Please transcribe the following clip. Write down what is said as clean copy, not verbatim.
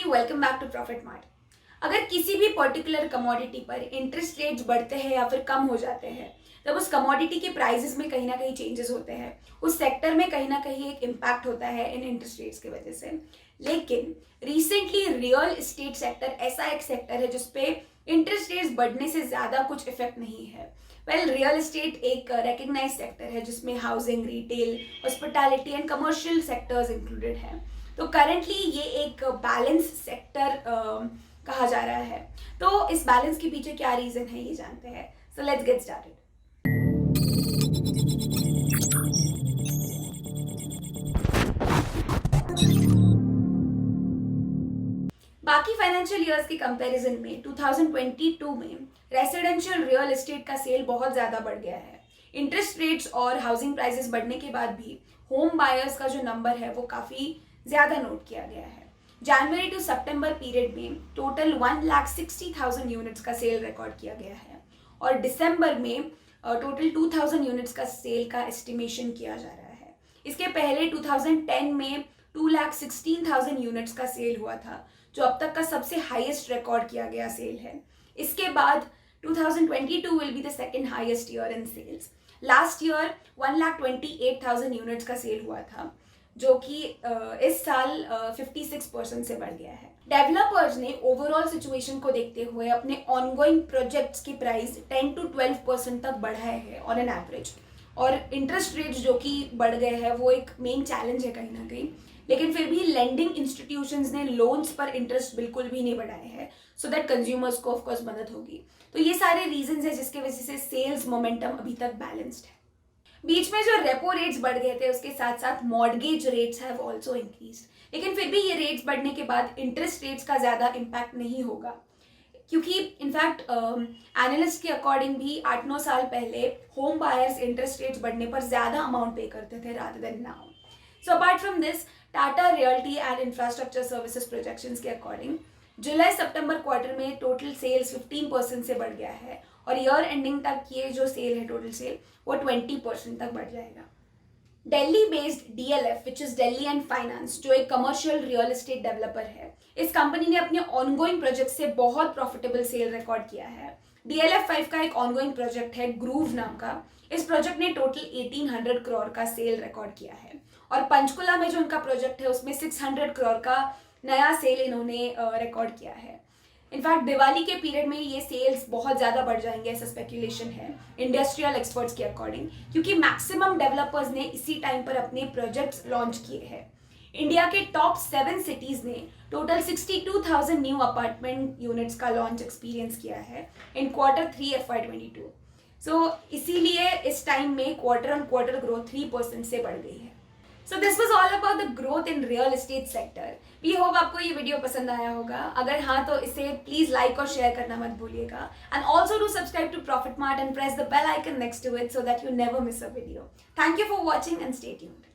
Welcome back to profit mart. अगर किसी भी पर्टिकुलर कमोडिटी पर इंटरेस्ट रेट्स बढ़ते हैं या फिर कम हो जाते हैं, तब उस कमोडिटी के प्राइसेस में कहीं ना कहीं चेंजेस होते हैं। उस सेक्टर में कहीं ना कहीं एक इम्पैक्ट होता है इन इंटरेस्ट रेट्स की वजह से। लेकिन रिसेंटली रियल एस्टेट सेक्टर ऐसा एक सेक्टर है जिसपे इंटरेस्ट रेट्स बढ़ने से ज़्यादा कुछ इफेक्ट नहीं है। रियल एस्टेट एक रिकग्नाइज सेक्टर है जिसमें housing, retail, hospitality and commercial sectors included हैं। तो करंटली ये एक बैलेंस सेक्टर कहा जा रहा है। तो इस बैलेंस के पीछे क्या रीजन है ये जानते हैं। So let's get started. बाकी फाइनेंशियल ईयर्स के कंपैरिजन में 2022 में रेसिडेंशियल रियल एस्टेट का सेल बहुत ज़्यादा बढ़ गया है। इंटरेस्ट रेट्स और हाउसिंग प्राइसेस बढ़ने के बाद भी होम बायर्स का जो नंबर है वो काफ़ी ज़्यादा नोट किया गया है। जनवरी टू सितंबर पीरियड में टोटल 1,60,000 यूनिट्स का सेल रिकॉर्ड किया गया है और दिसंबर में टोटल 2,000 यूनिट्स का सेल का एस्टिमेशन किया जा रहा है। इसके पहले 2010 में 2,16,000 यूनिट्स का सेल हुआ था, जो अब तक का सबसे हाईएस्ट रिकॉर्ड किया गया सेल है। इसके बाद 2022 will be the second highest year in sales. Last year 1,28,000 units का सेल हुआ था, जो कि इस साल 56% से बढ़ गया है। डेवलपर्स ने ओवरऑल सिचुएशन को देखते हुए अपने ऑनगोइंग प्रोजेक्ट्स की प्राइस 10 to 12% तक बढ़ाए हैं ऑन एन एवरेज। और इंटरेस्ट रेट्स जो कि बढ़ गए हैं वो एक मेन चैलेंज है कहीं ना कहीं, लेकिन फिर भी लेंडिंग इंस्टीट्यूशंस ने लोन्स पर इंटरेस्ट बिल्कुल भी नहीं बढ़ाए हैं, सो दैट कंज्यूमर्स को ऑफकोर्स मदद होगी। तो ये सारे रीजंस है जिसके वजह से सेल्स मोमेंटम अभी तक बैलेंस्ड है। बीच में जो रेपो रेट्स बढ़ गए थे उसके साथ साथ mortgage rates have also increased, लेकिन फिर भी ये रेट्स बढ़ने के बाद इंटरेस्ट रेट्स का ज़्यादा इम्पैक्ट नहीं होगा, क्योंकि इनफैक्ट एनालिस्ट के अकॉर्डिंग भी 8-9 साल पहले होम बायर्स इंटरेस्ट रेट्स बढ़ने पर ज़्यादा अमाउंट पे करते थे rather than now. So apart from this, Tata realty and infrastructure services projections के अकॉर्डिंग जुलाई सितंबर क्वार्टर में टोटल सेल्स 15% से बढ़ गया है और ईयर एंडिंग तक ये जो सेल है टोटल सेल वो 20% तक बढ़ जाएगा। Delhi based DLF which is Delhi and finance, जो एक कमर्शियल रियल एस्टेट डेवलपर है, इस कंपनी ने अपने ऑनगोइंग प्रोजेक्ट से बहुत प्रॉफिटेबल सेल रिकॉर्ड किया है। DLF 5 का एक ऑनगोइंग प्रोजेक्ट है ग्रूव नाम का। इस प्रोजेक्ट ने टोटल 1,800 करोड़ का सेल रिकॉर्ड किया है और पंचकुला में जो उनका प्रोजेक्ट है उसमें 600 करोड़ का नया सेल इन्होंने रिकॉर्ड किया है। इनफैक्ट दिवाली के पीरियड में ये सेल्स बहुत ज़्यादा बढ़ जाएंगे ऐसा स्पेक्यूलेशन है इंडस्ट्रियल एक्सपर्ट्स के अकॉर्डिंग, क्योंकि मैक्सिमम डेवलपर्स ने इसी टाइम पर अपने प्रोजेक्ट्स लॉन्च किए हैं। इंडिया के टॉप 7 सिटीज़ ने टोटल 62,000 न्यू अपार्टमेंट यूनिट्स का लॉन्च एक्सपीरियंस किया है इन Q3 FY22। सो इसीलिए इस टाइम में क्वार्टर ऑन क्वार्टर ग्रोथ 3% से बढ़ गई है। So this was all about the growth in real estate sector. We hope आपको ये वीडियो पसंद आया होगा। अगर हाँ तो इसे प्लीज लाइक और शेयर करना मत भूलिएगा। And also do subscribe to Profit Mart and press the bell icon next to it so that you never miss a video. Thank you for watching and stay tuned.